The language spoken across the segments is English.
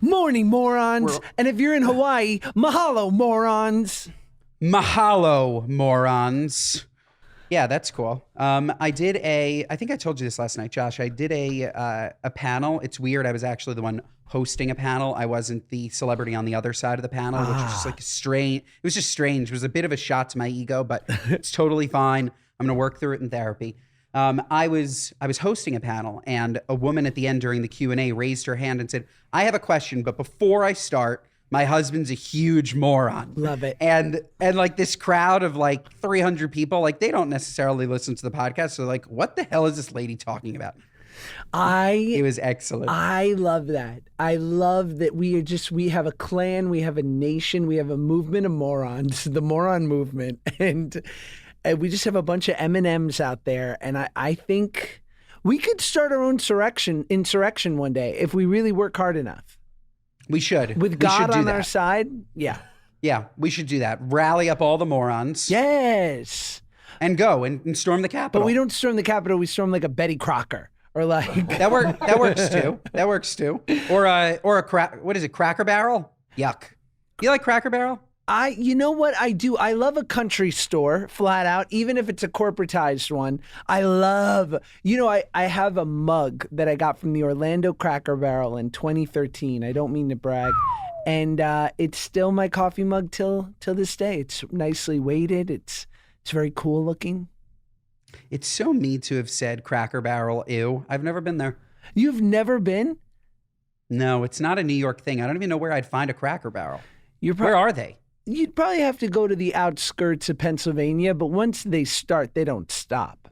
Morning, morons. And if you're in Hawaii, mahalo, morons. Mahalo, morons. Yeah, that's cool. I think I told you this last night, Josh. I did a panel. It's weird. I was actually the one hosting a panel. I wasn't the celebrity on the other side of the panel, which was just like strange. It was just strange. It was a bit of a shot to my ego, but it's totally fine. I'm going to work through it in therapy. I was hosting a panel, and a woman at the end during the Q&A raised her hand and said, "I have a question, but before I start, my husband's a huge moron." Love it. And like this crowd of like 300 people, like they don't necessarily listen to the podcast. So like, what the hell is this lady talking about? It was excellent. I love that. I love that we have a clan, we have a nation, we have a movement of morons, the moron movement. And we just have a bunch of M&Ms out there. And I think we could start our own insurrection one day if we really work hard enough. We should. With God on our side. Yeah. Yeah, we should do that. Rally up all the morons. Yes. And go and storm the Capitol. But we don't storm the Capitol. We storm like a Betty Crocker. Or like that works too. That works too. Or a Cracker Barrel? Yuck. You like Cracker Barrel? You know what I do? I love a country store, flat out, even if it's a corporatized one. I have a mug that I got from the Orlando Cracker Barrel in 2013. I don't mean to brag. And it's still my coffee mug till this day. It's nicely weighted. It's very cool looking. It's so me to have said Cracker Barrel, ew. I've never been there. You've never been? No, it's not a New York thing. I don't even know where I'd find a Cracker Barrel. Where are they? You'd probably have to go to the outskirts of Pennsylvania, but once they start, they don't stop.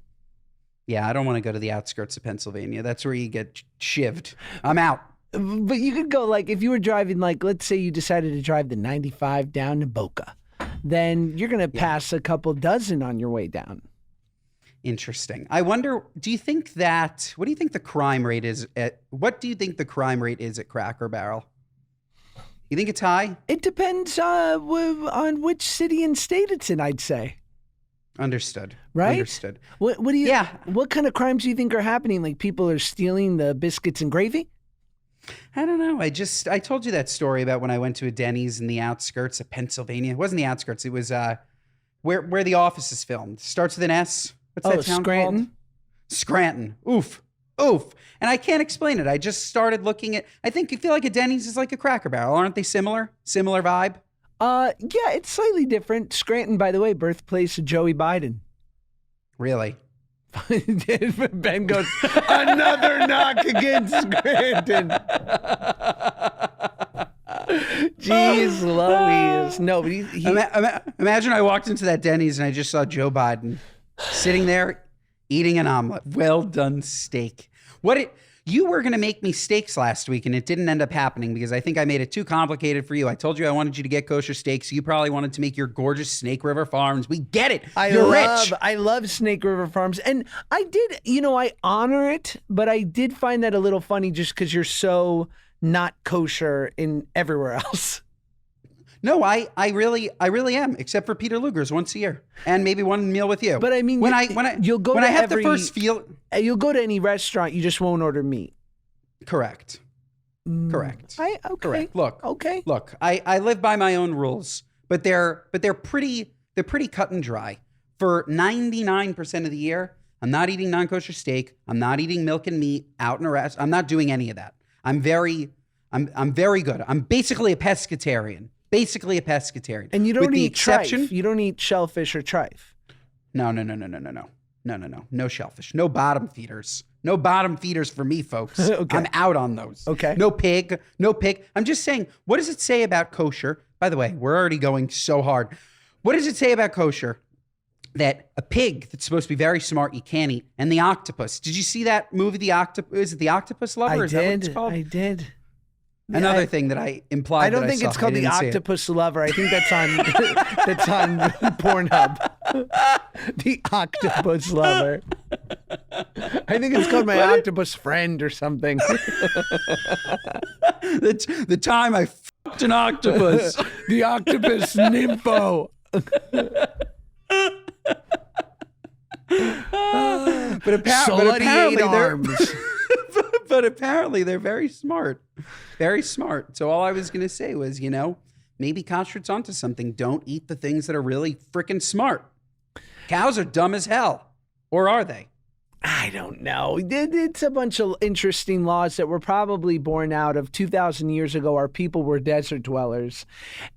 Yeah, I don't want to go to the outskirts of Pennsylvania. That's where you get shivved. I'm out. But you could go, like, if you were driving, like, let's say you decided to drive the 95 down to Boca, then you're going to pass a couple dozen on your way down. Interesting. I wonder, what do you think the crime rate is at Cracker Barrel? You think it's high? It depends on which city and state it's in, I'd say. Understood. Right? Understood. What kind of crimes do you think are happening? Like people are stealing the biscuits and gravy? I don't know. I told you that story about when I went to a Denny's in the outskirts of Pennsylvania. It wasn't the outskirts. It was where The Office is filmed. Starts with an S. What's that town Scranton? called? Scranton. Oof. And I can't explain it. I just started looking at, I feel like a Denny's is like a Cracker Barrel. Aren't they similar? Similar vibe? Yeah, it's slightly different. Scranton, by the way, birthplace of Joey Biden. Really? Ben goes, another knock against Scranton. Jeez Louise. No, but imagine I walked into that Denny's and I just saw Joe Biden sitting there eating an omelet. Well done steak. You were going to make me steaks last week and it didn't end up happening because I think I made it too complicated for you. I told you I wanted you to get kosher steaks. So you probably wanted to make your gorgeous Snake River Farms. We get it. You're rich. I love Snake River Farms. And I did, I honor it, but I did find that a little funny just because you're so not kosher in everywhere else. No, I really am, except for Peter Luger's once a year, and maybe one meal with you. But I mean, you'll go to any restaurant, you just won't order meat. Correct. Correct. Okay. Look. I live by my own rules, but they're pretty cut and dry. For 99% of the year, I'm not eating non-kosher steak. I'm not eating milk and meat out in a restaurant. I'm not doing any of that. I'm very good. I'm basically a pescatarian. And you don't eat trife. You don't eat shellfish or trife. No. No shellfish. No bottom feeders. No bottom feeders for me, folks. Okay. I'm out on those. Okay. No pig. I'm just saying, what does it say about kosher? By the way, we're already going so hard. What does it say about kosher that a pig that's supposed to be very smart you can't eat, and the octopus? Did you see that movie, Is it The Octopus Lover? Is that what it's called? I did. Another thing that I implied. I don't think it's called The Octopus Lover. I think that's on Pornhub. The Octopus Lover. I think it's called My Octopus Friend or something. The time I fucked an octopus. The Octopus Nympho. But apparently, arms. But apparently they're very smart. Very smart. So all I was going to say was, maybe Kosher's onto something. Don't eat the things that are really freaking smart. Cows are dumb as hell. Or are they? I don't know. It's a bunch of interesting laws that were probably born out of 2,000 years ago. Our people were desert dwellers,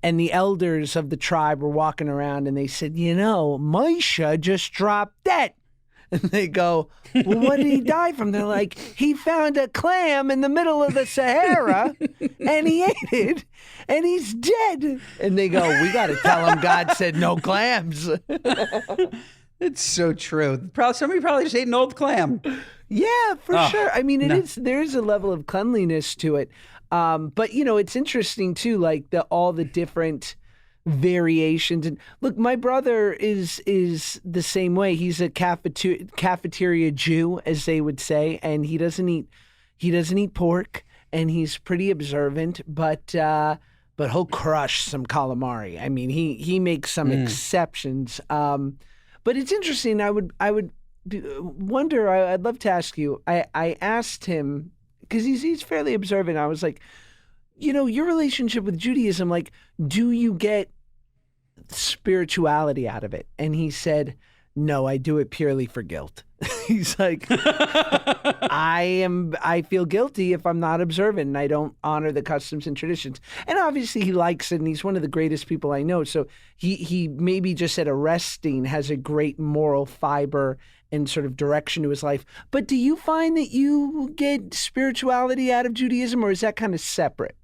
and the elders of the tribe were walking around, and they said, Moshe just dropped dead. And they go, well, what did he die from? They're like, he found a clam in the middle of the Sahara, and he ate it, and he's dead. And they go, we got to tell him God said no clams. It's so true. Somebody probably just ate an old clam. Yeah, for sure. I mean, there is a level of cleanliness to it. But, it's interesting, too, like all the different variations. And look, my brother is the same way. He's a cafeteria Jew, as they would say, and he doesn't eat pork, and he's pretty observant, but he'll crush some calamari. I mean, he makes some exceptions. But it's interesting. I would wonder. I'd love to ask you. I asked him because he's fairly observant. I was like, your relationship with Judaism. Like, do you get spirituality out of it? And he said, no, I do it purely for guilt. He's like, I feel guilty if I'm not observant and I don't honor the customs and traditions. And obviously he likes it, and he's one of the greatest people I know. So he maybe just at a resting has a great moral fiber and sort of direction to his life. But do you find that you get spirituality out of Judaism, or is that kind of separate?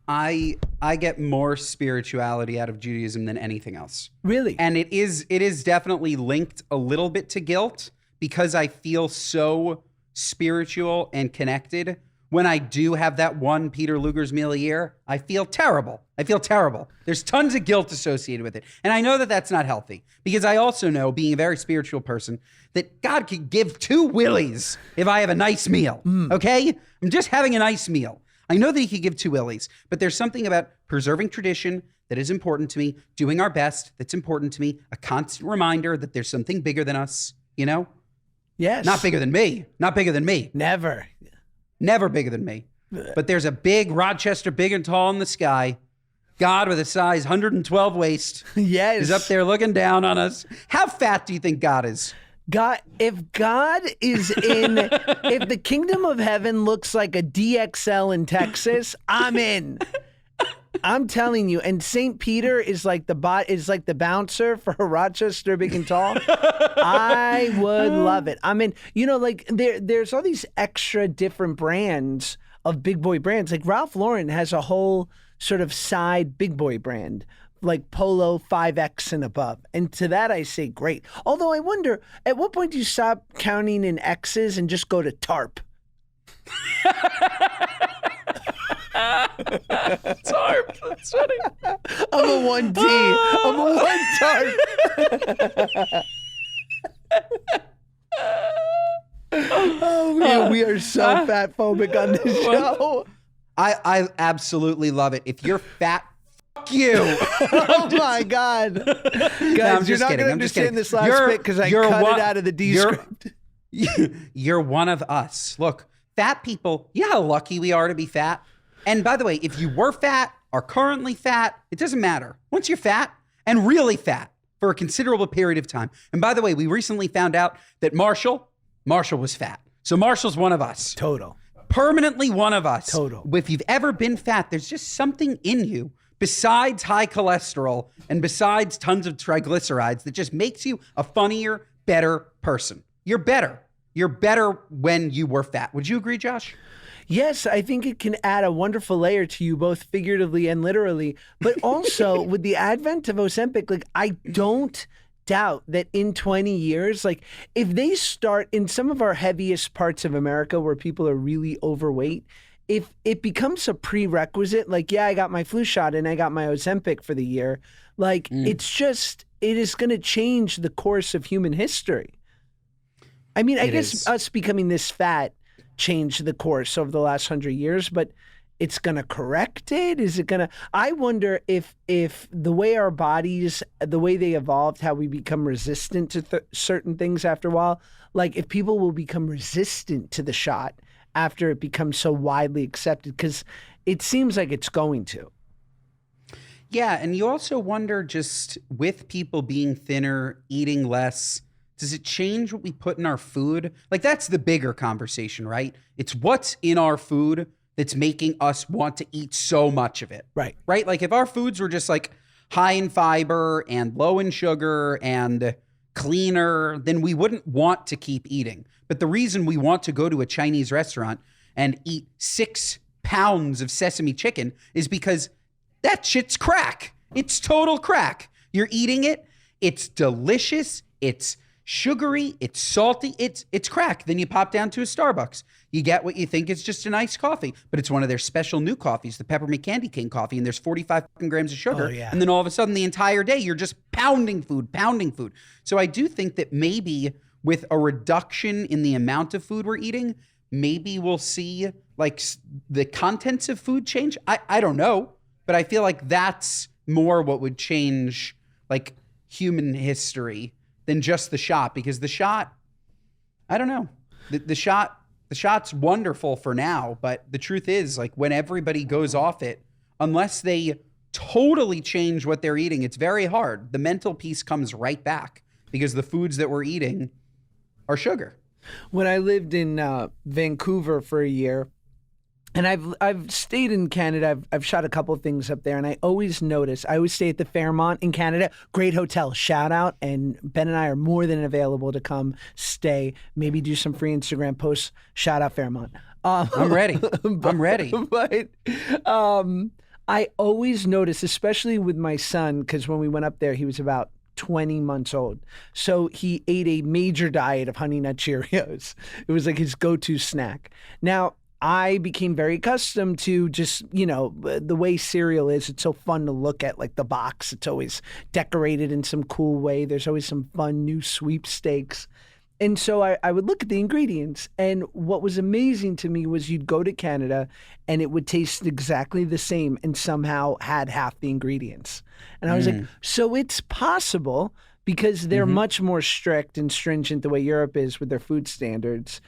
I get more spirituality out of Judaism than anything else. Really? And it is definitely linked a little bit to guilt, because I feel so spiritual and connected. When I do have that one Peter Luger's meal a year, I feel terrible. There's tons of guilt associated with it. And I know that that's not healthy, because I also know, being a very spiritual person, that God could give 2 willies if I have a nice meal. Okay? I'm just having a nice meal. I know that he could give 2 willies, but there's something about preserving tradition that is important to me, doing our best that's important to me, a constant reminder that there's something bigger than us, Yes. Not bigger than me. Never. Never bigger than me. But there's a big Rochester, big and tall in the sky. God with a size 112 waist Yes. is up there looking down on us. How fat do you think God is? If God is if the kingdom of heaven looks like a DXL in Texas, I'm in. I'm telling you. And St. Peter is like the bouncer for Rochester Big and Tall. I would love it. I mean, like there's all these extra different brands of big boy brands. Like Ralph Lauren has a whole sort of side big boy brand, like Polo 5X and above. And to that I say great. Although I wonder, at what point do you stop counting in X's and just go to TARP? TARP. That's funny. I'm a 1T. I'm a 1 TARP. Oh man, we are so fat phobic on this show. I absolutely love it. If you're fat, fuck you. Oh my God. Guys, you're not going to understand this last bit because I cut it out of the D script. You're one of us. Look, fat people, you know how lucky we are to be fat? And by the way, if you were fat, are currently fat, it doesn't matter. Once you're fat and really fat for a considerable period of time. And by the way, we recently found out that Marshall was fat. So Marshall's one of us. Total. Permanently one of us. Total. If you've ever been fat, there's just something in you besides high cholesterol and besides tons of triglycerides that just makes you a funnier, better person. You're better. You're better when you were fat. Would you agree, Josh? Yes, I think it can add a wonderful layer to you, both figuratively and literally. But also with the advent of Ozempic, like I don't doubt that in 20 years, like if they start in some of our heaviest parts of America where people are really overweight, if it becomes a prerequisite, like, yeah, I got my flu shot and I got my Ozempic for the year, like it is going to change the course of human history. I mean, I guess us becoming this fat changed the course over the last 100 years, but it's going to correct it? Is it going to... I wonder if the way our bodies, the way they evolved, how we become resistant to certain things after a while, like if people will become resistant to the shot after it becomes so widely accepted? Because it seems like it's going to. Yeah, and you also wonder, just with people being thinner, eating less, does it change what we put in our food? Like, that's the bigger conversation, right? It's what's in our food that's making us want to eat so much of it. Right. Right? Like, if our foods were just like high in fiber and low in sugar and cleaner, then we wouldn't want to keep eating. But the reason we want to go to a Chinese restaurant and eat 6 pounds of sesame chicken is because that shit's crack. It's total crack. You're eating it. It's delicious. It's sugary. It's salty. It's crack. Then you pop down to a Starbucks. You get what you think is just a nice coffee, but it's one of their special new coffees, the Peppermint Candy Cane coffee, and there's 45 grams of sugar. Oh, yeah. And then all of a sudden, the entire day, you're just pounding food. So I do think that maybe with a reduction in the amount of food we're eating, maybe we'll see like the contents of food change. I don't know. But I feel like that's more what would change like human history than just the shot, because the shot, I don't know. The shot's wonderful for now, but the truth is, like, when everybody goes off it, unless they totally change what they're eating, it's very hard. The mental piece comes right back because the foods that we're eating are sugar. When I lived in Vancouver for a year, and I've stayed in Canada. I've shot a couple of things up there, and I always stay at the Fairmont in Canada. Great hotel, shout out. And Ben and I are more than available to come stay, maybe do some free Instagram posts. Shout out Fairmont. I'm ready. I'm ready. But I always notice, especially with my son, because when we went up there, he was about 20 months old. So he ate a major diet of Honey Nut Cheerios. It was like his go-to snack. Now, I became very accustomed to just, the way cereal is. It's so fun to look at, like the box. It's always decorated in some cool way. There's always some fun new sweepstakes. And so I would look at the ingredients. And what was amazing to me was you'd go to Canada and it would taste exactly the same and somehow had half the ingredients. And I was like, so it's possible, because they're much more strict and stringent the way Europe is with their food standards.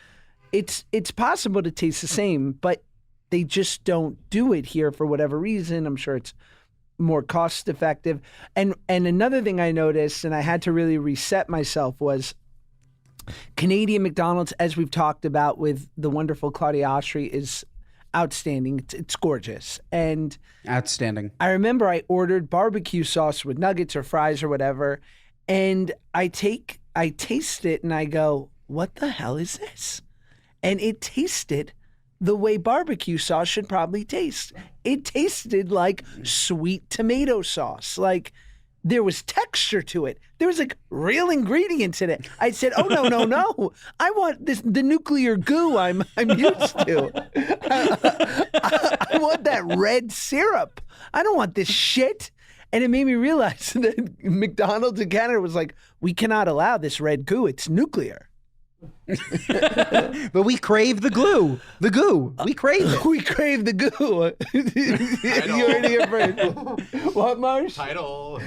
It's possible to taste the same, but they just don't do it here for whatever reason. I'm sure it's more cost effective. And another thing I noticed, and I had to really reset myself, was Canadian McDonald's, as we've talked about with the wonderful Claudia Oshry, is outstanding. It's gorgeous. And outstanding. I remember I ordered barbecue sauce with nuggets or fries or whatever, and I taste it and I go, what the hell is this? And it tasted the way barbecue sauce should probably taste. It tasted like sweet tomato sauce. Like, there was texture to it. There was like real ingredients in it. I said, "Oh no! I want the nuclear goo I'm used to. I want that red syrup. I don't want this shit." And it made me realize that McDonald's in Canada was like, "We cannot allow this red goo. It's nuclear." But we crave the glue. The goo. We crave it. We crave the goo. You heard it first. What, Marsh? Title.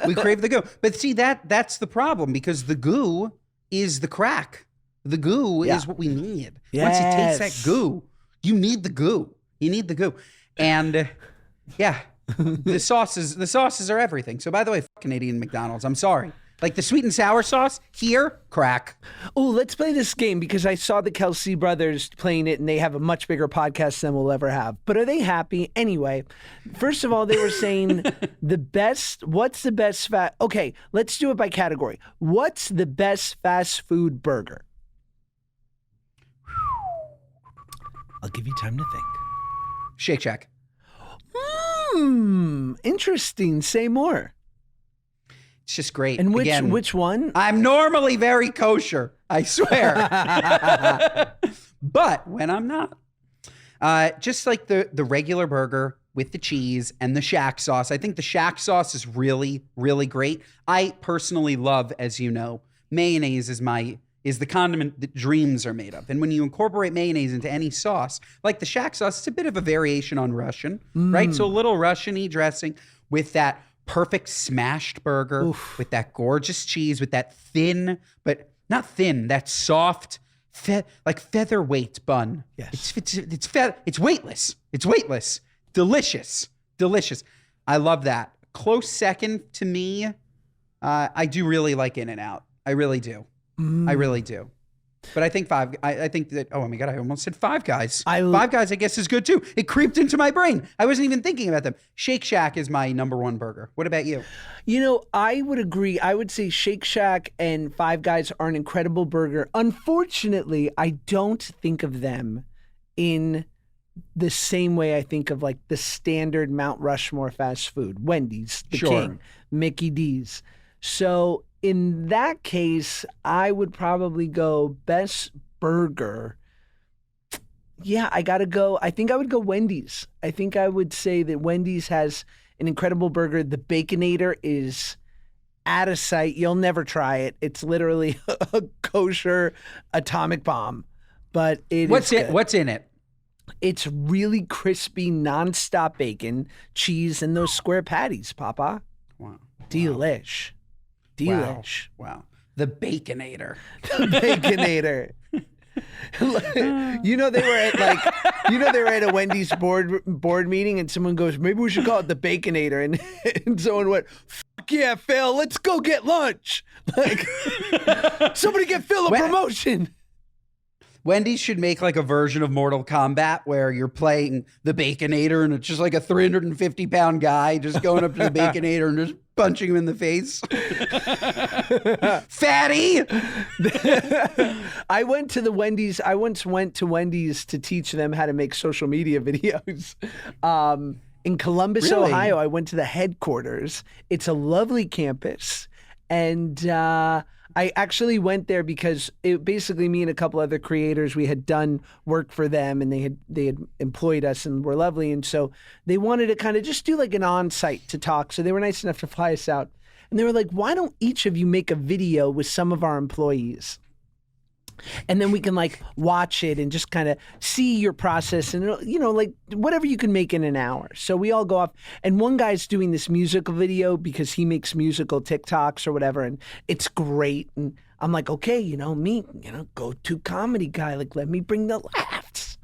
We crave the goo. But see, that's the problem, because the goo is the crack. The goo is what we need. Once you taste that goo, you need the goo. You need the goo. And the sauces are everything. So by the way, Canadian McDonald's, I'm sorry. Like the sweet and sour sauce here, crack. Oh, let's play this game, because I saw the Kelsey brothers playing it and they have a much bigger podcast than we'll ever have. But are they happy? Anyway, first of all, they were saying what's the best okay, let's do it by category. What's the best fast food burger? I'll give you time to think. Shake Shack. Interesting. Say more. It's just great. And which one? I'm normally very kosher, I swear. But when I'm not, just like the regular burger with the cheese and the Shack sauce. I think the Shack sauce is really, really great. I personally love, as you know, mayonnaise is the condiment that dreams are made of. And when you incorporate mayonnaise into any sauce, like the Shack sauce, it's a bit of a variation on Russian, right? So a little Russian-y dressing with that perfect smashed burger, with that gorgeous cheese, with that thin, but not thin, that soft, like featherweight bun. Yes. It's weightless. It's weightless. Delicious. I love that. Close second to me. I do really like In-N-Out. I really do. I really do. But I think I think that, oh my God, I almost said Five Guys. Five Guys, I guess, is good too. It creeped into my brain. I wasn't even thinking about them. Shake Shack is my number one burger. What about you? You know, I would agree. I would say Shake Shack and Five Guys are an incredible burger. Unfortunately, I don't think of them in the same way I think of like the standard Mount Rushmore fast food. Wendy's, the King, Mickey D's. So in that case, I would probably go best burger. Yeah, I got to go. I think I would go Wendy's. I think I would say that Wendy's has an incredible burger. The Baconator is out of sight. You'll never try it. It's literally a kosher atomic bomb. But What's in it? It's really crispy, nonstop bacon, cheese, and those square patties, Papa. Wow. Delish. Delish. Wow. The Baconator. The Baconator. You know they were at a Wendy's board meeting and someone goes, maybe we should call it the Baconator, and someone went, fuck yeah, Phil, let's go get lunch. Like somebody get Phil a promotion. Wendy's should make like a version of Mortal Kombat where you're playing the Baconator and it's just like a 350-pound guy just going up to the Baconator and just punching him in the face. Fatty! I once went to Wendy's to teach them how to make social media videos. In Columbus, Really? Ohio, I went to the headquarters. It's a lovely campus. And I actually went there because basically me and a couple other creators, we had done work for them and they had employed us and were lovely. And so they wanted to kind of just do like an on-site to talk. So they were nice enough to fly us out. And they were like, why don't each of you make a video with some of our employees? And then we can like watch it and just kind of see your process and, you know, like whatever you can make in an hour. So we all go off and one guy's doing this musical video because he makes musical TikToks or whatever. And it's great. And I'm like, okay, you know, go-to comedy guy, like let me bring the laughs.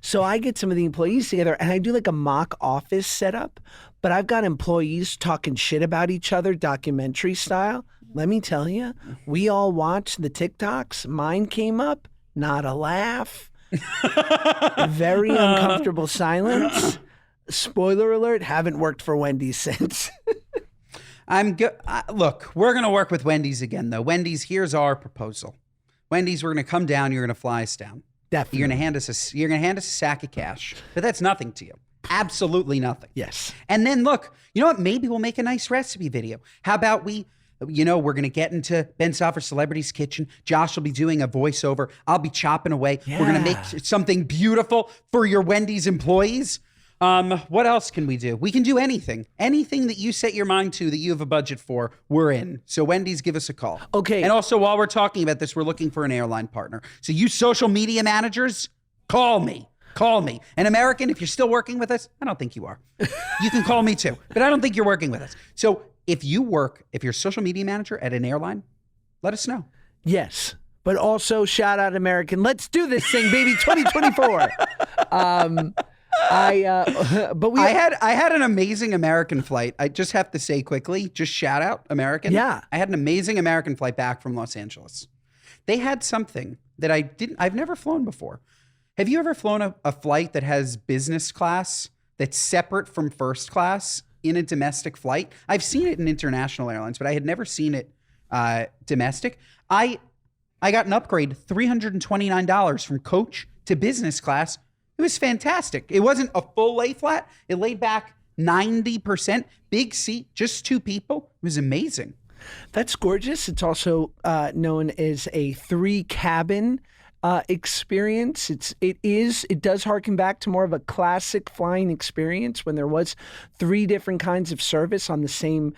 So I get some of the employees together and I do like a mock office setup, but I've got employees talking shit about each other, documentary style. Let me tell you, we all watched the TikToks. Mine came up, not a laugh. Very uncomfortable silence. Spoiler alert, haven't worked for Wendy's since. Look, we're going to work with Wendy's again, though. Wendy's, here's our proposal. Wendy's, we're going to come down. You're going to fly us down. Definitely. You're going to hand us a sack of cash, but that's nothing to you. Absolutely nothing. Yes. And then look, you know what? Maybe we'll make a nice recipe video. How about we're going to get into Ben Stoffer's Celebrity's Kitchen. Josh will be doing a voiceover. I'll be chopping away. Yeah. We're going to make something beautiful for your Wendy's employees. What else can we do? We can do anything. Anything that you set your mind to that you have a budget for, we're in. So Wendy's, give us a call. Okay. And also, while we're talking about this, we're looking for an airline partner. So you social media managers, call me. Call me. And American, if you're still working with us, I don't think you are. You can call me too, but I don't think you're working with us. So if you're a social media manager at an airline, let us know. Yes. But also shout out American. Let's do this thing, baby. 2024. I had an amazing American flight. I just have to say quickly, just shout out American. Yeah. I had an amazing American flight back from Los Angeles. They had something that I've never flown before. Have you ever flown a flight that has business class that's separate from first class in a domestic flight? I've seen it in international airlines, but I had never seen it domestic. I got an upgrade, $329 from coach to business class. It was fantastic. It wasn't a full lay flat. It laid back 90%, big seat, just two people. It was amazing. That's gorgeous. It's also known as a 3-cabin experience. It does harken back to more of a classic flying experience when there was 3 different kinds of service on the same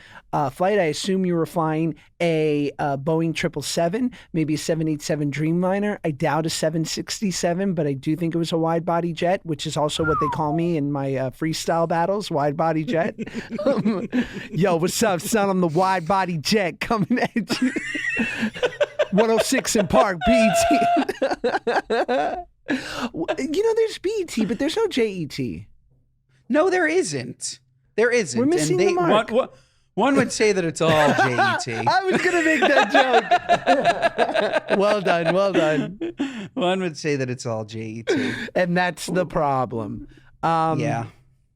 flight. I assume you were flying a Boeing 777, maybe a 787 Dreamliner. I doubt a 767, but I do think it was a wide body jet, which is also what they call me in my freestyle battles, wide body jet. Yo, what's up, son? I'm the wide body jet coming at you. 106 in Park, BET. There's BET, but there's no JET. No, there isn't. There isn't. We're missing the mark. One would say that it's all JET. I was going to make that joke. Well done. One would say that it's all JET. And that's the problem. Yeah,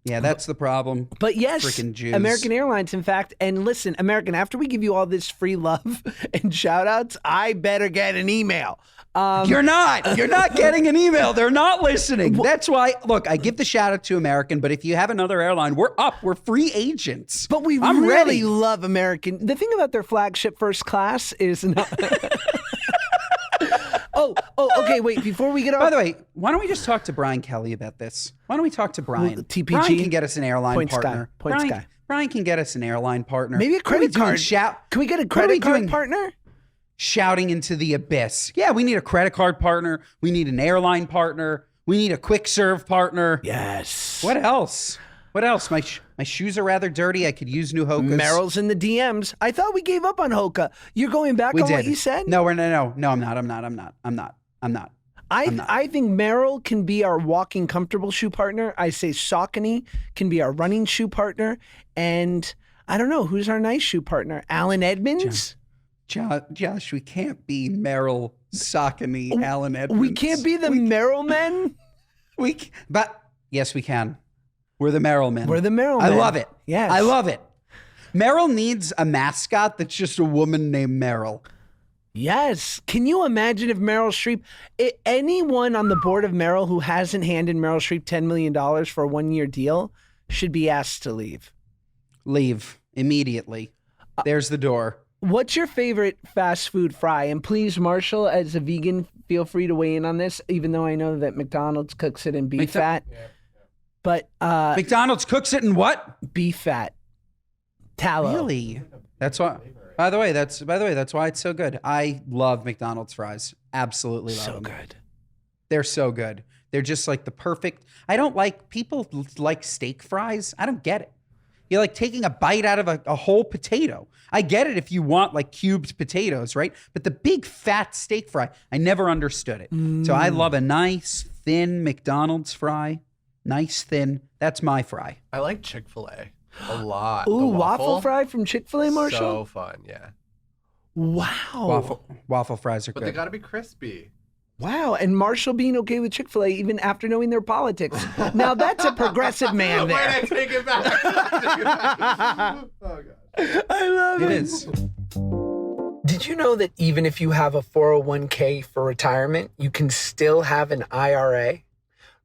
that's the problem. But yes, Frickin' Jews. American Airlines, in fact. And listen, American, after we give you all this free love and shout outs, I better get an email. You're not getting an email. They're not listening. That's why, look, I give the shout out to American, but if you have another airline, we're up. We're free agents. But we I'm really ready. love American. The thing about their flagship first class is not. Oh, okay, wait, before we get off. By the way, why don't we just talk to Brian Kelly about this? Why don't we talk to Brian? Well, TPG? Brian can get us an airline Points partner. guy. Points Brian, guy. Brian can get us an airline partner. Maybe a credit card. Can we get a credit card partner? Shouting into the abyss. Yeah, we need a credit card partner. We need an airline partner. We need a quick serve partner. Yes. What else? My shoes are rather dirty. I could use new Hokas. Merrill's in the DMs. I thought we gave up on Hoka. You're going back on what you said? No, I'm not. I think Merrill can be our walking comfortable shoe partner. I say Saucony can be our running shoe partner. And I don't know, who's our nice shoe partner? Alan Edmonds? Josh, we can't be Merrill, Saucony, Alan Edmonds. We can't be the Merrill men? But yes, we can. We're the Merrill men. We're the Merrill men. I love it. Yes. I love it. Merrill needs a mascot that's just a woman named Merrill. Yes. Can you imagine if Meryl Streep, anyone on the board of Merrill who hasn't handed Meryl Streep $10 million for a 1-year deal should be asked to leave? Leave immediately. There's the door. What's your favorite fast food fry? And please, Marshall, as a vegan, feel free to weigh in on this, even though I know that McDonald's cooks it in beef fat. Yeah. But McDonald's cooks it in what? Beef fat. Tallow. Really? That's why. By the way, that's why it's so good. I love McDonald's fries. Absolutely love them. So good. They're so good. They're just like the perfect. I don't like people like steak fries. I don't get it. You're like taking a bite out of a whole potato. I get it if you want like cubed potatoes, right? But the big fat steak fry, I never understood it. So I love a nice thin McDonald's fry. Nice thin. That's my fry. I like Chick-fil-A a lot. Ooh, waffle fry from Chick-fil-A, Marshall? So fun, yeah. Wow. Waffle fries are but good. They gotta be crispy. Wow, and Marshall being okay with Chick-fil-A even after knowing their politics. Now that's a progressive man there. Wait, I take it back. Oh, God. I love it. It is. Did you know that even if you have a 401k for retirement, you can still have an IRA?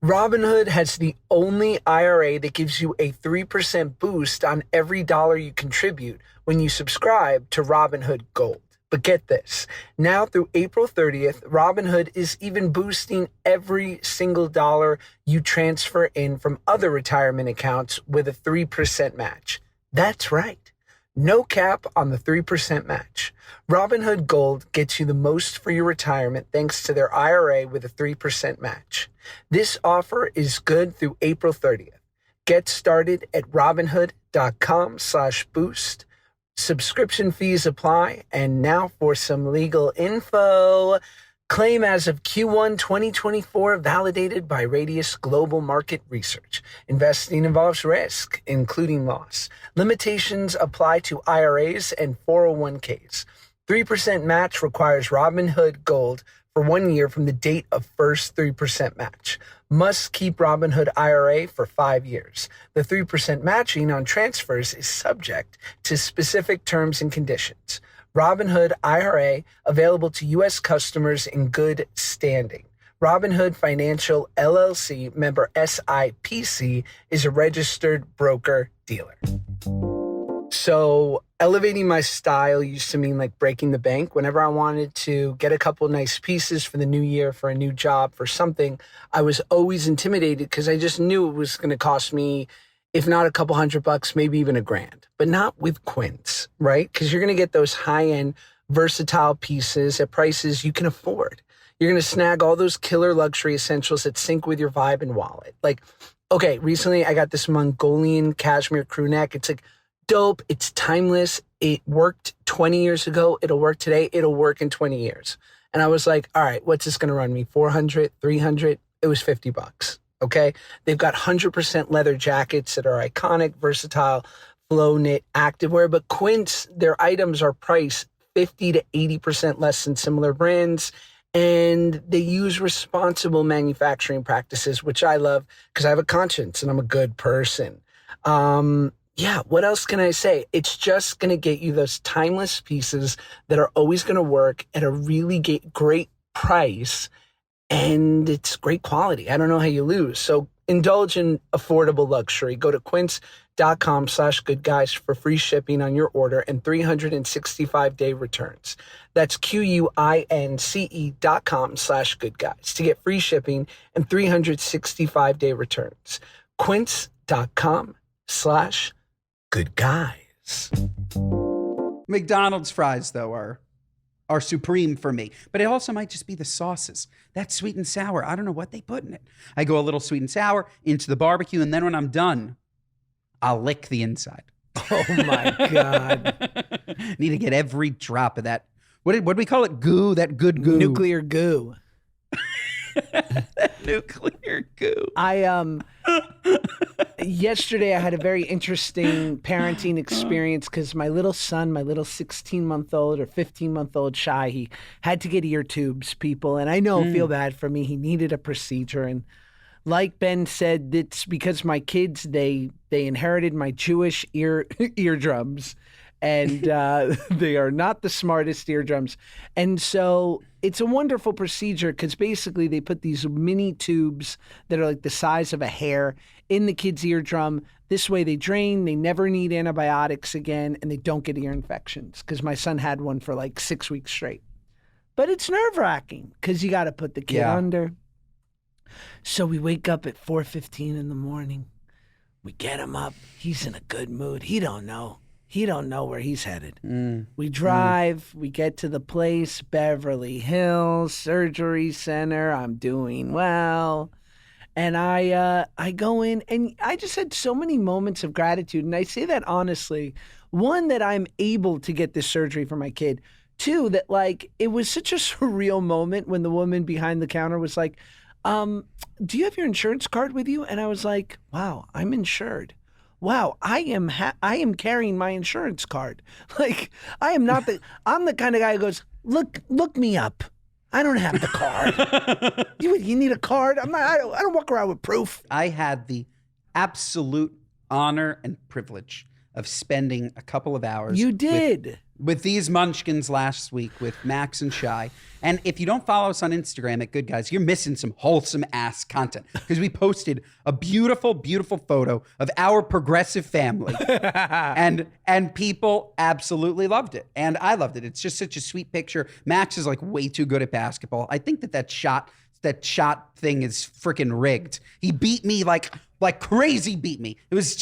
Robinhood has the only IRA that gives you a 3% boost on every dollar you contribute when you subscribe to Robinhood Gold. But get this, now through April 30th, Robinhood is even boosting every single dollar you transfer in from other retirement accounts with a 3% match. That's right. No cap on the 3% match. Robinhood Gold gets you the most for your retirement thanks to their IRA with a 3% match. This offer is good through April 30th. Get started at Robinhood.com/boost. Subscription fees apply. And now for some legal info. Claim as of Q1 2024 validated by Radius Global Market Research. Investing involves risk, including loss. Limitations apply to IRAs and 401ks. 3% match requires Robinhood Gold for 1 year from the date of first 3% match. Must keep Robinhood IRA for 5 years. The 3% matching on transfers is subject to specific terms and conditions. Robinhood IRA available to U.S. customers in good standing. Robinhood Financial LLC member SIPC is a registered broker-dealer. So elevating my style used to mean like breaking the bank. Whenever I wanted to get a couple nice pieces for the new year, for a new job, for something, I was always intimidated because I just knew it was going to cost me, if not a couple $100, maybe even $1,000, but not with Quince, right? Because you're going to get those high-end, versatile pieces at prices you can afford. You're going to snag all those killer luxury essentials that sync with your vibe and wallet. Like, okay, recently I got this Mongolian cashmere crew neck. It's like dope. It's timeless. It worked 20 years ago. It'll work today. It'll work in 20 years. And I was like, all right, what's this going to run me? 400, 300? It was $50. Okay. They've got 100% leather jackets that are iconic, versatile, flow knit activewear. But Quince, their items are priced 50 to 80% less than similar brands. And they use responsible manufacturing practices, which I love because I have a conscience and I'm a good person. Yeah, what else can I say? It's just going to get you those timeless pieces that are always going to work at a really great price. And it's great quality. I don't know how you lose. So indulge in affordable luxury. Go to quince.com/goodguys for free shipping on your order and 365-day returns. That's QUINCE.com/goodguys to get free shipping and 365-day returns. Quince.com/goodguys. McDonald's fries, though, are supreme for me. But it also might just be the sauces. That's sweet and sour. I don't know what they put in it. I go a little sweet and sour into the barbecue, and then when I'm done, I'll lick the inside. Oh, my God. Need to get every drop of that. What do we call it? Goo, that good goo. Nuclear goo. That nuclear goo. Yesterday I had a very interesting parenting experience because my little son, my little 16-month-old or 15-month-old Shy, he had to get ear tubes, people. And I know, feel bad for me. He needed a procedure. And like Ben said, it's because my kids, they inherited my Jewish eardrums. And they are not the smartest eardrums. And so it's a wonderful procedure because basically they put these mini tubes that are like the size of a hair in the kid's eardrum. This way they drain, they never need antibiotics again, and they don't get ear infections because my son had one for like 6 weeks straight. But it's nerve-wracking because you got to put the kid under. So we wake up at 4:15 in the morning. We get him up. He's in a good mood. He don't know where he's headed. We drive, we get to the place, Beverly Hills Surgery Center. I'm doing well. And I go in, and I just had so many moments of gratitude. And I say that honestly. One, that I'm able to get this surgery for my kid. Two, that like it was such a surreal moment when the woman behind the counter was like, do you have your insurance card with you? And I was like, wow, I'm insured. Wow, I am carrying my insurance card. Like, I'm the kind of guy who goes, look me up. I don't have the card. You need a card? I don't walk around with proof. I had the absolute honor and privilege of spending a couple of hours. You did. With these munchkins last week with Max and Shy. And if you don't follow us on Instagram at Good Guys, you're missing some wholesome ass content because we posted a beautiful, beautiful photo of our progressive family. and people absolutely loved it. And I loved it. It's just such a sweet picture. Max is like way too good at basketball. I think that shot thing is freaking rigged. He beat me like crazy beat me. It was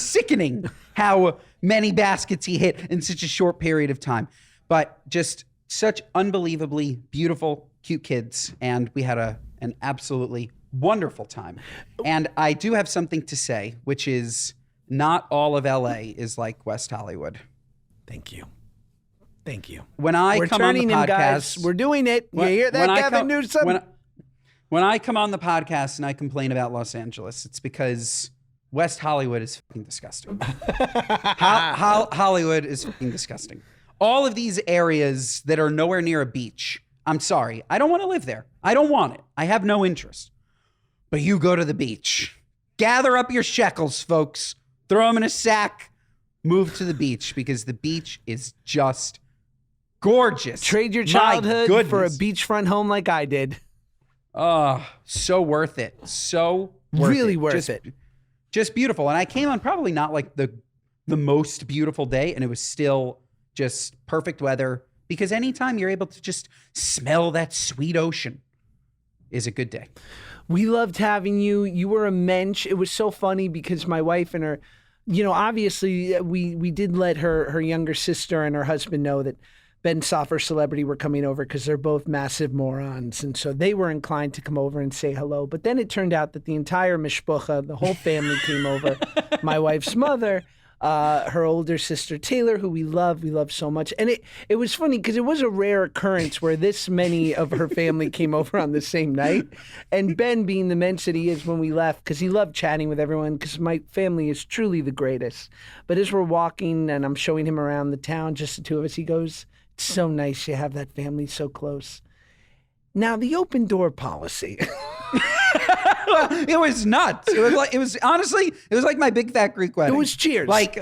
sickening how many baskets he hit in such a short period of time. But just such unbelievably beautiful, cute kids. And we had an absolutely wonderful time. And I do have something to say, which is not all of LA is like West Hollywood. Thank you. When I come on the podcast, guys. We're doing it. You hear that, Gavin Newsom? When I come on the podcast and I complain about Los Angeles, it's because West Hollywood is fucking disgusting. Hollywood is fucking disgusting. All of these areas that are nowhere near a beach, I'm sorry, I don't want to live there. I don't want it. I have no interest. But you go to the beach. Gather up your shekels, folks. Throw them in a sack. Move to the beach because the beach is just gorgeous. Trade your childhood for a beachfront home like I did. Oh, so worth it. So really worth it. Just beautiful. And I came on probably not like the most beautiful day, and it was still just perfect weather because anytime you're able to just smell that sweet ocean is a good day. We loved having you. You were a mensch. It was so funny because my wife and her, obviously we did let her younger sister and her husband know that Ben Soffer Celebrity were coming over because they're both massive morons. And so they were inclined to come over and say hello. But then it turned out that the entire mishpucha, the whole family came over. My wife's mother, her older sister Taylor, who we love so much. And it was funny because it was a rare occurrence where this many of her family came over on the same night. And Ben, being the mensch that he is when we left, because he loved chatting with everyone, because my family is truly the greatest. But as we're walking and I'm showing him around the town, just the two of us, he goes, "It's so nice you have that family so close." Now, the open door policy. It was nuts. It was honestly, it was like my big fat Greek wedding. It was Cheers. Like,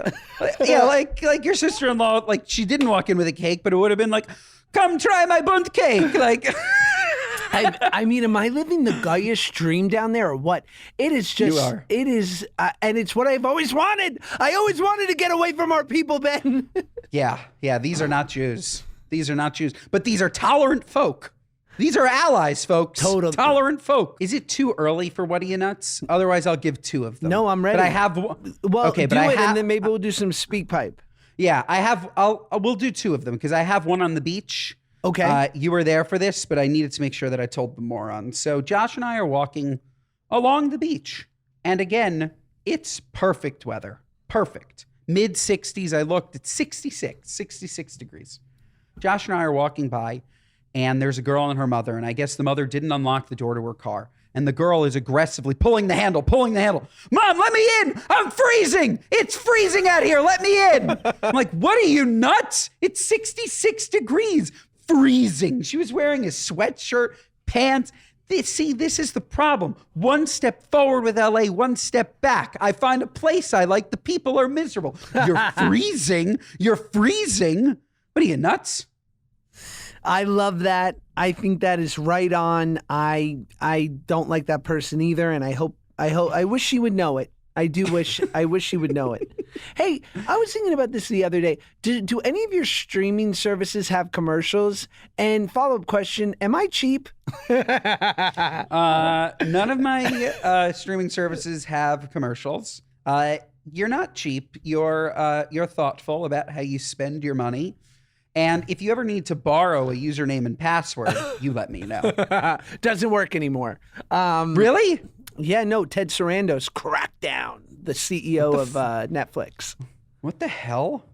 yeah, like your sister-in-law, like she didn't walk in with a cake, but it would have been like, "Come try my bunt cake." Like, I mean, am I living the Gaius dream down there or what? It is just, You are. it is, and it's what I've always wanted. I always wanted to get away from our people, Ben. yeah, these are not Jews. These are not Jews, but these are tolerant folk. These are allies, folks. Totally. Tolerant folk. Is it too early for What Are You Nuts? Otherwise, I'll give 2 of them. No, I'm ready. But I have one. Well, okay, do but I it, have, and then maybe we'll do some speak pipe. Yeah, we'll do 2 of them because I have one on the beach. Okay. You were there for this, but I needed to make sure that I told the morons. So Josh and I are walking along the beach. And again, it's perfect weather. Perfect. Mid 60s. I looked, it's 66 degrees. Josh and I are walking by, and there's a girl and her mother. And I guess the mother didn't unlock the door to her car. And the girl is aggressively pulling the handle. "Mom, let me in. I'm freezing. It's freezing out here. Let me in." I'm like, "What are you, nuts? It's 66 degrees. Freezing." She was wearing a sweatshirt, pants. This is the problem. One step forward with LA, one step back. I find a place I like. The people are miserable. You're freezing. You're freezing. What are you, nuts? I love that. I think that is right on. I don't like that person either, and I wish she would know it. I wish she would know it. Hey, I was thinking about this the other day. Do any of your streaming services have commercials? And follow-up question, am I cheap? None of my streaming services have commercials. You're not cheap. You're thoughtful about how you spend your money. And if you ever need to borrow a username and password, you let me know. Doesn't work anymore. Really? Yeah, no, Ted Sarandos cracked down, the CEO of Netflix. What the hell?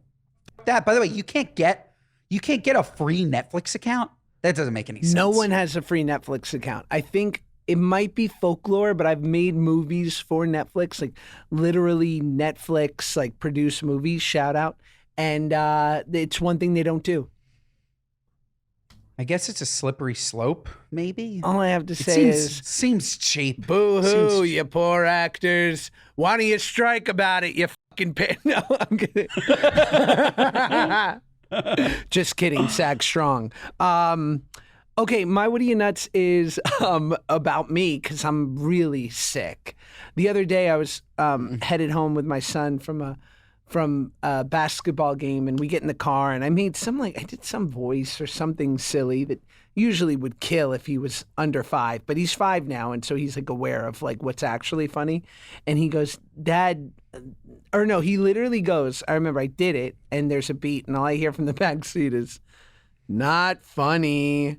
That, by the way, you can't get a free Netflix account? That doesn't make any sense. No one has a free Netflix account. I think it might be folklore, but I've made movies for Netflix, like literally Netflix, like produce movies, shout out. And it's one thing they don't do. I guess it's a slippery slope, maybe. All I have to say is, seems cheap. boo-hoo, you poor actors. Why don't you strike about it, you fucking No, I'm kidding. Just kidding, SAG strong. Okay, my What Are You Nuts is about me because I'm really sick. The other day I was headed home with my son from a basketball game, and we get in the car, and I did some voice or something silly that usually would kill if he was under 5, but he's 5 now, and so he's like aware of like what's actually funny. And he goes, "Dad," or no, he literally goes, I remember I did it, and there's a beat, and all I hear from the back seat is, "Not funny."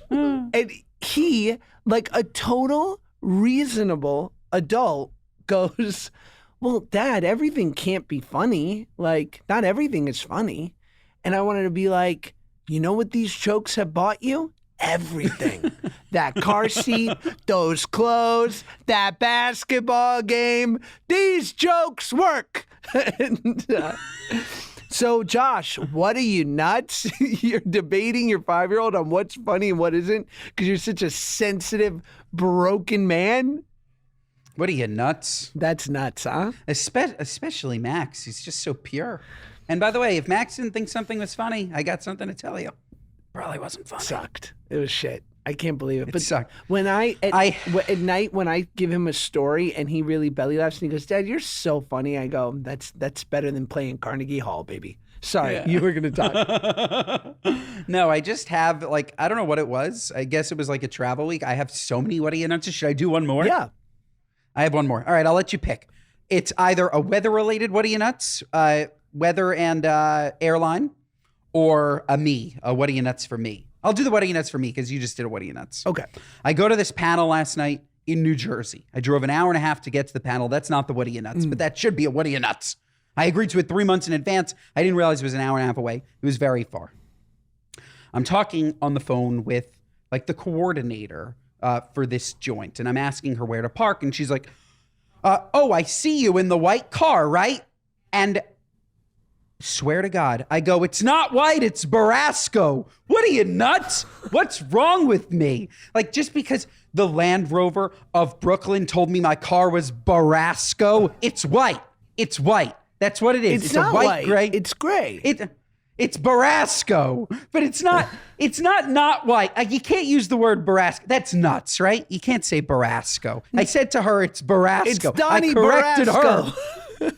And he, like a total reasonable adult, goes, "Well, Dad, everything can't be funny. Like, not everything is funny." And I wanted to be like, "You know what these jokes have bought you? Everything. That car seat, those clothes, that basketball game. These jokes work." And, so, Josh, what are you, nuts? You're debating your 5-year-old on what's funny and what isn't because you're such a sensitive, broken man? What are you, nuts? That's nuts, huh? Especially Max. He's just so pure. And by the way, if Max didn't think something was funny, I got something to tell you. Probably wasn't funny. Sucked. It was shit. I can't believe it. It But sucked. when at night when I give him a story and he really belly laughs and he goes, "Dad, you're so funny," I go, "That's better than playing Carnegie Hall, baby." Sorry, Yeah. you were gonna talk. No, I just have like, I don't know what it was. I guess it was like a travel week. I have so many What Are You Nuts? Should I do one more? Yeah. I have one more. All right, I'll let you pick. It's either a weather-related What Are You Nuts, weather and airline, or a What Are You Nuts for me. I'll do the What Are You Nuts for me because you just did a What Are You Nuts. Okay. I go to this panel last night. in New Jersey. I drove an hour and a half to get to the panel. That's not the what are you nuts, but that should be a what are you nuts. I agreed to it 3 months in advance. I didn't realize it was an hour and a half away. It was very far. I'm talking on the phone with like the coordinator for this joint, and I'm asking her where to park, and she's like, oh, I see you in the white car, right? And swear to God, I go, it's not white, it's Barasco. What are you, nuts? What's wrong with me? Like, just because the Land Rover of Brooklyn told me my car was Barasco, it's white. It's white. That's what it is. It's a not white gray. It's gray. It's Barasco, but it's not white. You can't use the word Barasco. That's nuts, right? You can't say Barasco. I said to her, it's Barasco. It's Donnie I corrected Barasco. her.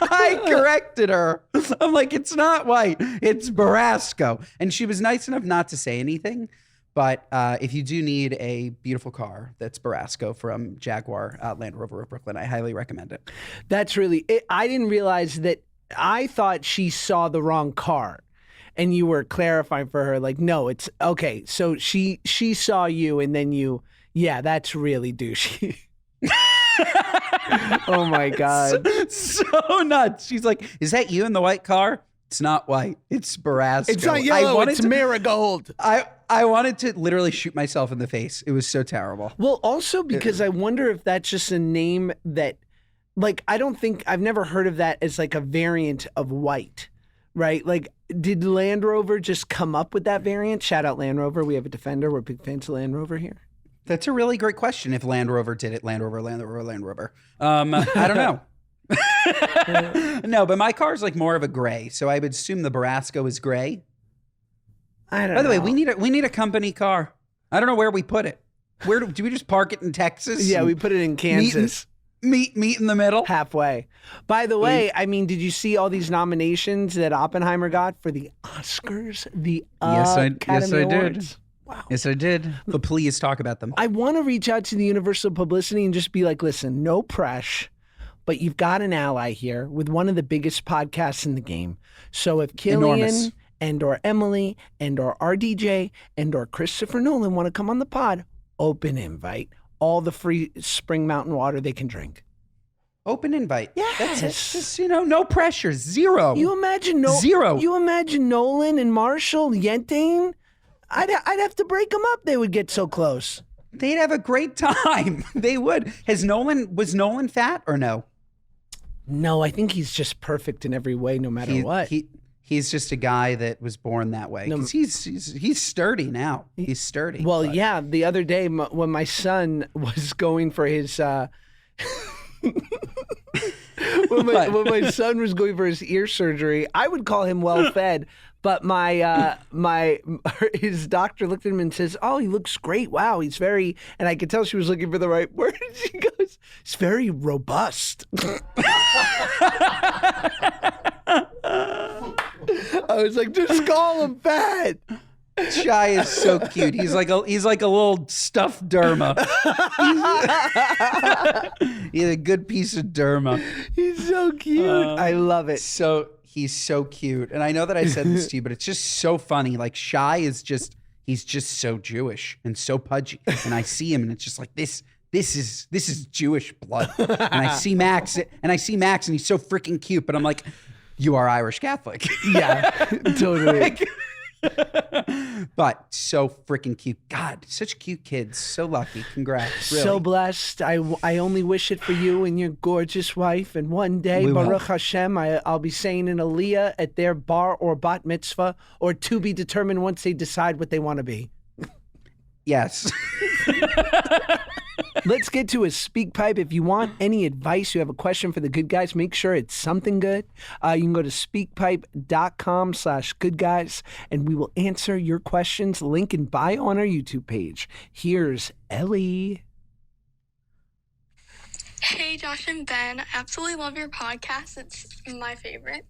I corrected her. I'm like, it's not white. It's Barasco. And she was nice enough not to say anything. But if you do need a beautiful car that's Barasco from Jaguar Land Rover of Brooklyn, I highly recommend it. That's really it. I didn't realize that. I thought she saw the wrong car. And you were clarifying for her, like, no, it's okay. So she saw you, and then yeah, that's really douchey. Oh my God. So nuts. She's like, is that you in the white car? It's not white. It's Barasco. It's not yellow, it's marigold. I wanted to literally shoot myself in the face. It was so terrible. Well, also because I wonder if that's just a name that, like, I've never heard of that as like a variant of white, right? Like, did Land Rover just come up with that variant? Shout out Land Rover. We have a Defender. We're big fans of Land Rover here. That's a really great question. If Land Rover did it, Land Rover. I don't know. No, but my car's like more of a gray, so I would assume the Barasco is gray. I don't know. By the way, we need a company car. I don't know where we put it. Where do we just park it in Texas? Yeah, we put it in Kansas. Meet in the middle. Halfway. By the way, I mean, did you see all these nominations that Oppenheimer got for the Oscars? The Academy Awards? Did. Wow. Yes, I did. But please talk about them. I want to reach out to the Universal Publicity and just be like, listen, no press, but you've got an ally here with one of the biggest podcasts in the game. So if Killian and or Emily and or RDJ and or Christopher Nolan want to come on the pod, open invite. All the free Spring Mountain water they can drink. Open invite. Yes. That's just, no pressure. Zero. You imagine Zero. You imagine Nolan and Marshall, Yentane? I'd have to break them up. They would get so close. They'd have a great time. They would. Was Nolan fat or no? No, I think he's just perfect in every way, no matter what. He's just a guy that was born that way. Because he's sturdy now. He's sturdy. Well, yeah. The other day when my son was going for his... when my son was going for his ear surgery, I would call him well-fed. But his doctor looked at him and says, "Oh, he looks great. Wow, he's very..." And I could tell she was looking for the right word. She goes, "He's very robust." I was like, just call him fat. Shy is so cute. He's like a little stuffed derma. He's a good piece of derma. He's so cute. I love it. He's so cute. And I know that I said this to you, but it's just so funny. Like Shy is he's just so Jewish and so pudgy. And I see him and it's just like this is Jewish blood. And I see Max and he's so freaking cute, but I'm like, you are Irish Catholic. Yeah, totally. But so freaking cute. God, such cute kids. So lucky. Congrats. Really. So blessed. I only wish it for you and your gorgeous wife. And one day, We will. Baruch Hashem, I'll be saying an aliyah at their bar or bat mitzvah, or to be determined once they decide what they want to be. Yes. Let's get to a speak pipe. If you want any advice, you have a question for the good guys, make sure it's something good. You can go to speakpipe.com/goodguys and we will answer your questions. Link in bio on our YouTube page. Here's Ellie. Hey, Josh and Ben. I absolutely love your podcast. It's my favorite.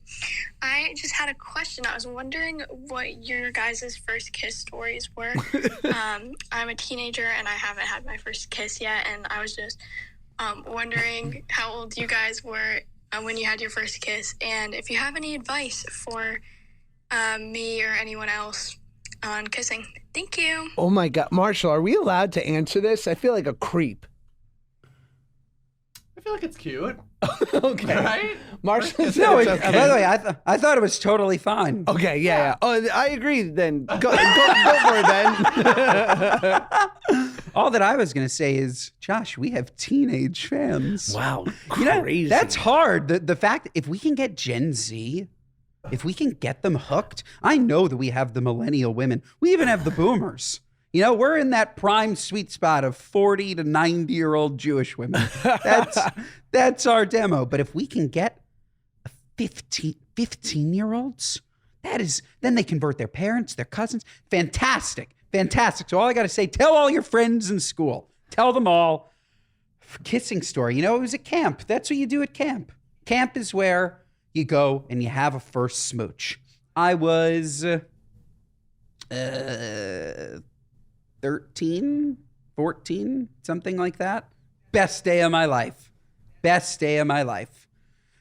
I just had a question. I was wondering what your guys' first kiss stories were. I'm a teenager and I haven't had my first kiss yet. And I was just wondering how old you guys were when you had your first kiss. And if you have any advice for me or anyone else on kissing. Thank you. Oh my God. Marshall, are we allowed to answer this? I feel like a creep. feel like it's cute. Okay. Right? Marshall said No, it's okay. by the way, I thought it was totally fine. Okay, yeah. Oh, I agree then. Go for it then. All that I was going to say is, Josh, we have teenage fans. Wow, You know, crazy. that's hard. The fact, if we can get Gen Z, if we can get them hooked, I know that we have the millennial women. We even have the boomers. You know, we're in that prime sweet spot of 40 to 90-year-old Jewish women. That's our demo. But if we can get 15-year-olds, then they convert their parents, their cousins. Fantastic. Fantastic. So all I got to say, tell all your friends in school. Tell them all. Kissing story. You know, it was at camp. That's what you do at camp. Camp is where you go and you have a first smooch. I was 13, 14, something like that. Best day of my life. Best day of my life.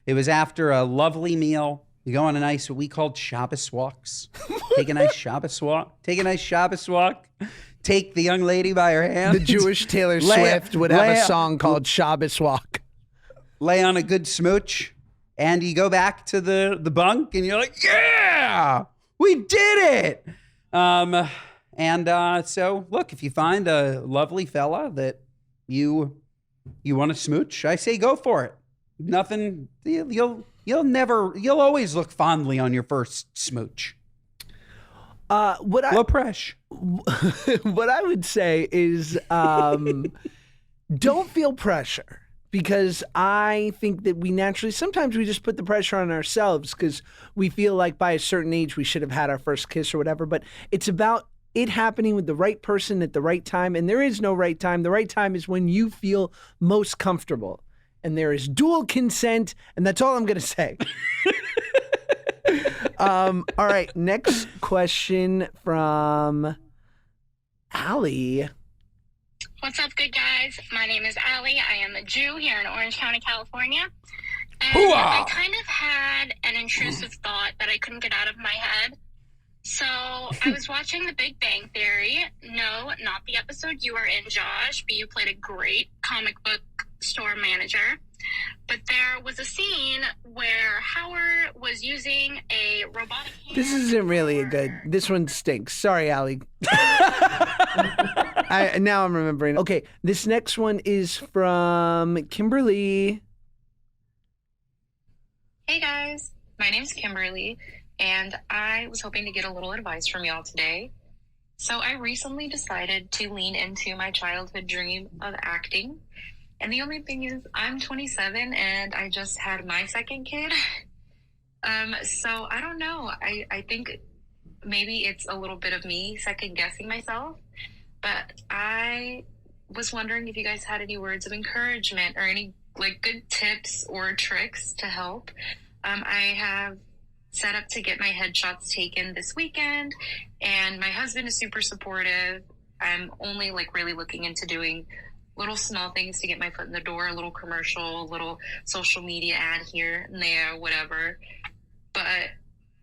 It was after a lovely meal. You go on a nice, what we called Shabbos walks. Take a nice Shabbos walk. Take the young lady by her hand. The Jewish Taylor Swift would have a song called Shabbos Walk. Lay on a good smooch. And you go back to the bunk and you're like, yeah, we did it. So look, if you find a lovely fella that you want to smooch, I say go for it. Nothing, you'll always look fondly on your first smooch. Low pressure. What I would say is don't feel pressure, because I think that sometimes we just put the pressure on ourselves because we feel like by a certain age we should have had our first kiss or whatever. But it's about it happening with the right person at the right time. And there is no right time. The right time is when you feel most comfortable. And there is dual consent. And that's all I'm going to say. All right. Next question from Allie. What's up, good guys? My name is Allie. I am a Jew here in Orange County, California. And Hooah! I kind of had an intrusive thought that I couldn't get out of my head. So I was watching The Big Bang Theory. No, not the episode you were in, Josh, but you played a great comic book store manager. But there was a scene where Howard was using a robotic hand. This isn't really this one stinks. Sorry, Allie. Now I'm remembering. Okay, this next one is from Kimberly. Hey guys, my name's Kimberly, and I was hoping to get a little advice from y'all today. So I recently decided to lean into my childhood dream of acting. And the only thing is, I'm 27 and I just had my second kid. So I don't know. I think maybe it's a little bit of me second guessing myself. But I was wondering if you guys had any words of encouragement or any good tips or tricks to help. I have set up to get my headshots taken this weekend, and my husband is super supportive. I'm only really looking into doing little small things to get my foot in the door, a little commercial, a little social media ad here and there, whatever. But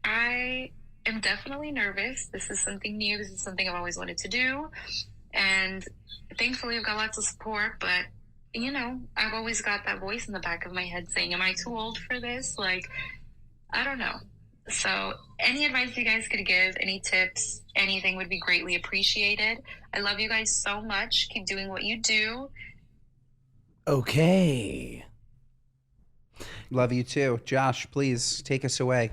I am definitely nervous. This is something new. This is something I've always wanted to do. And thankfully I've got lots of support, but I've always got that voice in the back of my head saying, am I too old for this? I don't know. So any advice you guys could give, any tips, anything would be greatly appreciated. I love you guys so much. Keep doing what you do. Okay. Love you too. Josh, please take us away.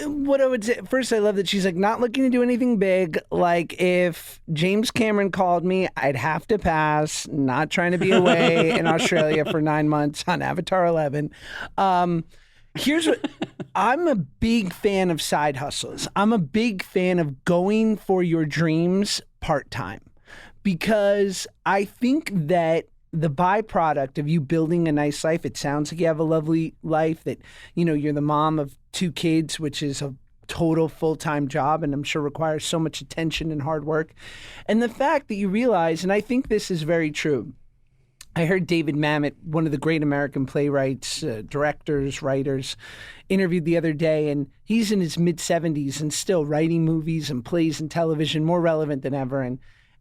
What I would say, first, I love that she's not looking to do anything big. If James Cameron called me, I'd have to pass. Not trying to be away in Australia for 9 months on Avatar 11. Here's what I'm a big fan of: side hustles. I'm a big fan of going for your dreams part-time, because I think that the byproduct of you building a nice life, it sounds like you have a lovely life, that, you're the mom of 2 kids, which is a total full-time job, and I'm sure requires so much attention and hard work. And the fact that you realize, and I think this is very true, I heard David Mamet, one of the great American playwrights, directors, writers, interviewed the other day, and he's in his mid-70s and still writing movies and plays and television, more relevant than ever. And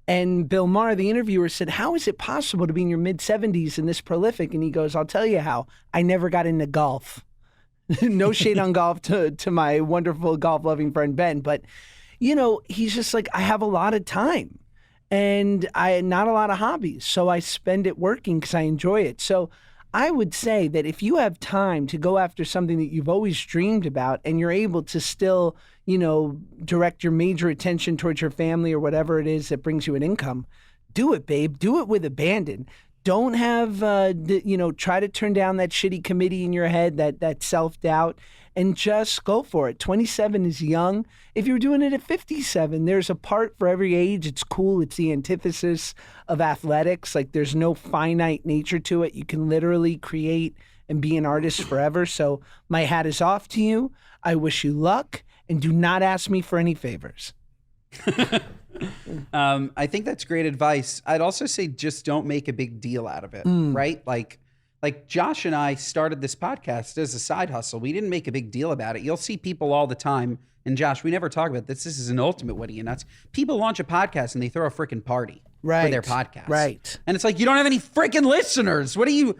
And Bill Maher, the interviewer, said, how is it possible to be in your mid-70s and this prolific? And he goes, I'll tell you how. I never got into golf. No shade on golf to my wonderful golf-loving friend Ben. But, he's just like, I have a lot of time. And I not a lot of hobbies. So I spend it working because I enjoy it. So I would say that if you have time to go after something that you've always dreamed about and you're able to still, direct your major attention towards your family or whatever it is that brings you an income, do it, babe. Do it with abandon. Don't have, try to turn down that shitty committee in your head, that self-doubt, and just go for it. 27 is young. If you're doing it at 57, there's a part for every age. It's cool. It's the antithesis of athletics. Like, there's no finite nature to it. You can literally create and be an artist forever. So my hat is off to you. I wish you luck, and do not ask me for any favors. I think that's great advice. I'd also say just don't make a big deal out of it, right? Like Josh and I started this podcast as a side hustle. We didn't make a big deal about it. You'll see people all the time. And Josh, we never talk about this. This is an ultimate what are you nuts? People launch a podcast and they throw a freaking party for their podcast. Right. And it's like, you don't have any freaking listeners. What are you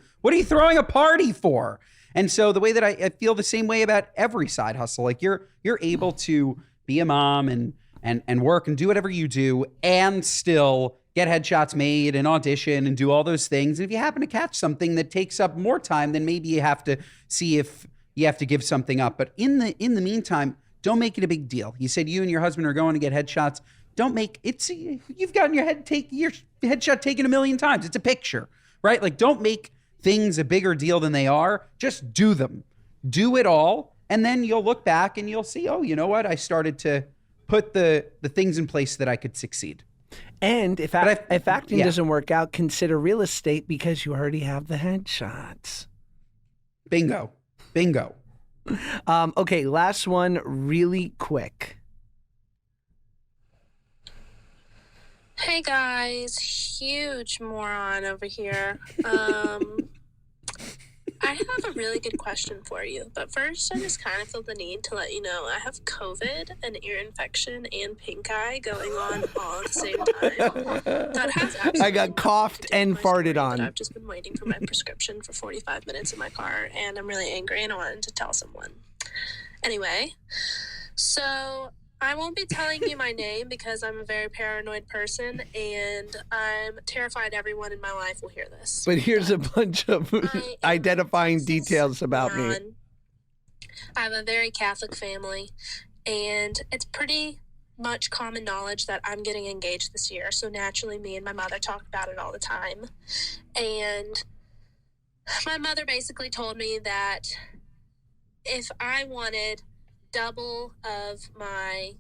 throwing a party for? And so the way that I feel the same way about every side hustle, like you're able to be a mom and work and do whatever you do and still get headshots made and audition and do all those things. And if you happen to catch something that takes up more time, then maybe you have to see if you have to give something up. But in the meantime, don't make it a big deal. You said you and your husband are going to get headshots. Don't make it. You've gotten your headshot taken a million times. It's a picture, right? Like, don't make things a bigger deal than they are. Just do them. Do it all. And then you'll look back and you'll see, oh, you know what? I started to put the things in place that I could succeed. And if acting doesn't work out, consider real estate because you already have the headshots. Bingo. Okay, last one really quick. Hey guys, huge moron over here. I have a really good question for you, but first I just kind of feel the need to let you know I have COVID, an ear infection, and pink eye going on all at the same time. That has I got coughed and farted on. I've just been waiting for my prescription for 45 minutes in my car, and I'm really angry and I wanted to tell someone. Anyway, so I won't be telling you my name because I'm a very paranoid person and I'm terrified everyone in my life will hear this. But here's a bunch of identifying details about me. I have a very Catholic family and it's pretty much common knowledge that I'm getting engaged this year. So naturally me and my mother talk about it all the time. And my mother basically told me that if I wanted double of my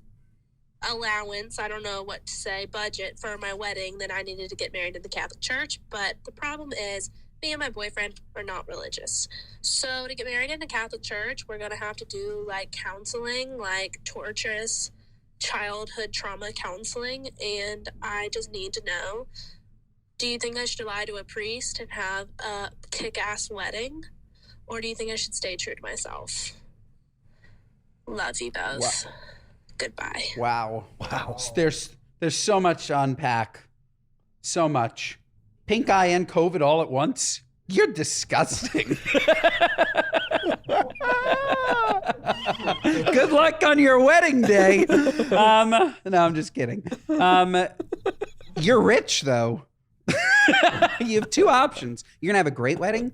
allowance, I don't know what to say, budget for my wedding, then I needed to get married in the Catholic Church. But the problem is me and my boyfriend are not religious. So to get married in the Catholic Church, we're going to have to do like counseling, like torturous childhood trauma counseling. And I just need to know, do you think I should lie to a priest and have a kick-ass wedding? Or do you think I should stay true to myself? Love you both. Wow. Goodbye. Wow. There's so much to unpack. So much. Pink eye and COVID all at once? You're disgusting. Good luck on your wedding day. No, I'm just kidding. You're rich, though. You have two options. You're going to have a great wedding,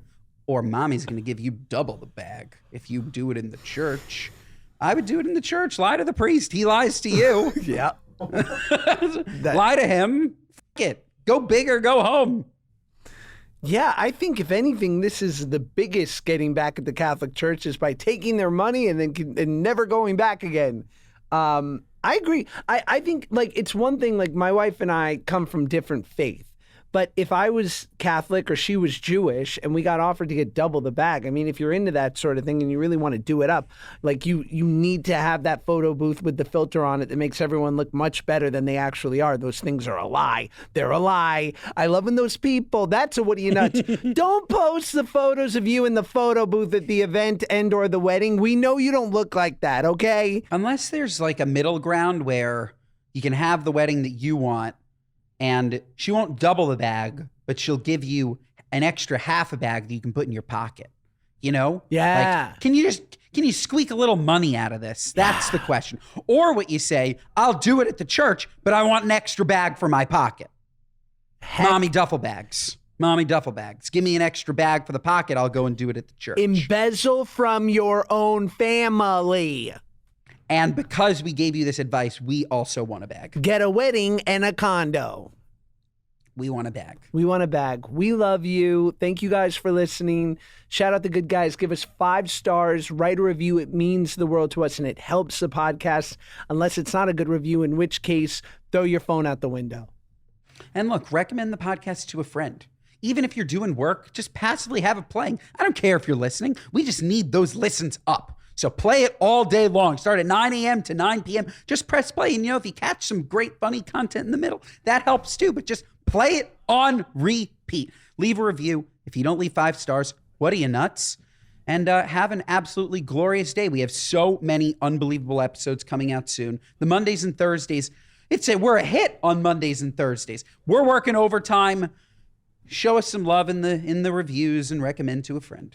or mommy's going to give you double the bag if you do it in the church. I would do it in the church. Lie to the priest. He lies to you. Yeah. Lie to him. F it. Go big or go home. Yeah, I think if anything, this is the biggest getting back at the Catholic Church is by taking their money and then and never going back again. I agree. I think like it's one thing, like my wife and I come from different faith. But if I was Catholic or she was Jewish and we got offered to get double the bag, I mean, if you're into that sort of thing and you really want to do it up, like you need to have that photo booth with the filter on it that makes everyone look much better than they actually are. Those things are a lie. They're a lie. I love when those people, that's a what are you nuts. Don't post the photos of you in the photo booth at the event and or the wedding. We know you don't look like that, okay? Unless there's like a middle ground where you can have the wedding that you want and she won't double the bag, but she'll give you an extra half a bag that you can put in your pocket. You know? Yeah. Like, can you squeak a little money out of this? That's the question. Or what you say, I'll do it at the church, but I want an extra bag for my pocket. Mommy duffel bags. Mommy duffel bags. Give me an extra bag for the pocket. I'll go and do it at the church. Embezzle from your own family. And because we gave you this advice, we also want a bag. Get a wedding and a condo. We want a bag. We want a bag. We love you. Thank you guys for listening. Shout out the good guys. Give us 5 stars. Write a review. It means the world to us, and it helps the podcast, unless it's not a good review, in which case, throw your phone out the window. And look, recommend the podcast to a friend. Even if you're doing work, just passively have it playing. I don't care if you're listening. We just need those listens up. So play it all day long. Start at 9 a.m. to 9 p.m. Just press play. And, if you catch some great, funny content in the middle, that helps too. But just play it on repeat. Leave a review. If you don't leave 5 stars, what are you, nuts? And have an absolutely glorious day. We have so many unbelievable episodes coming out soon. The Mondays and Thursdays, we're a hit on Mondays and Thursdays. We're working overtime. Show us some love in the reviews and recommend to a friend.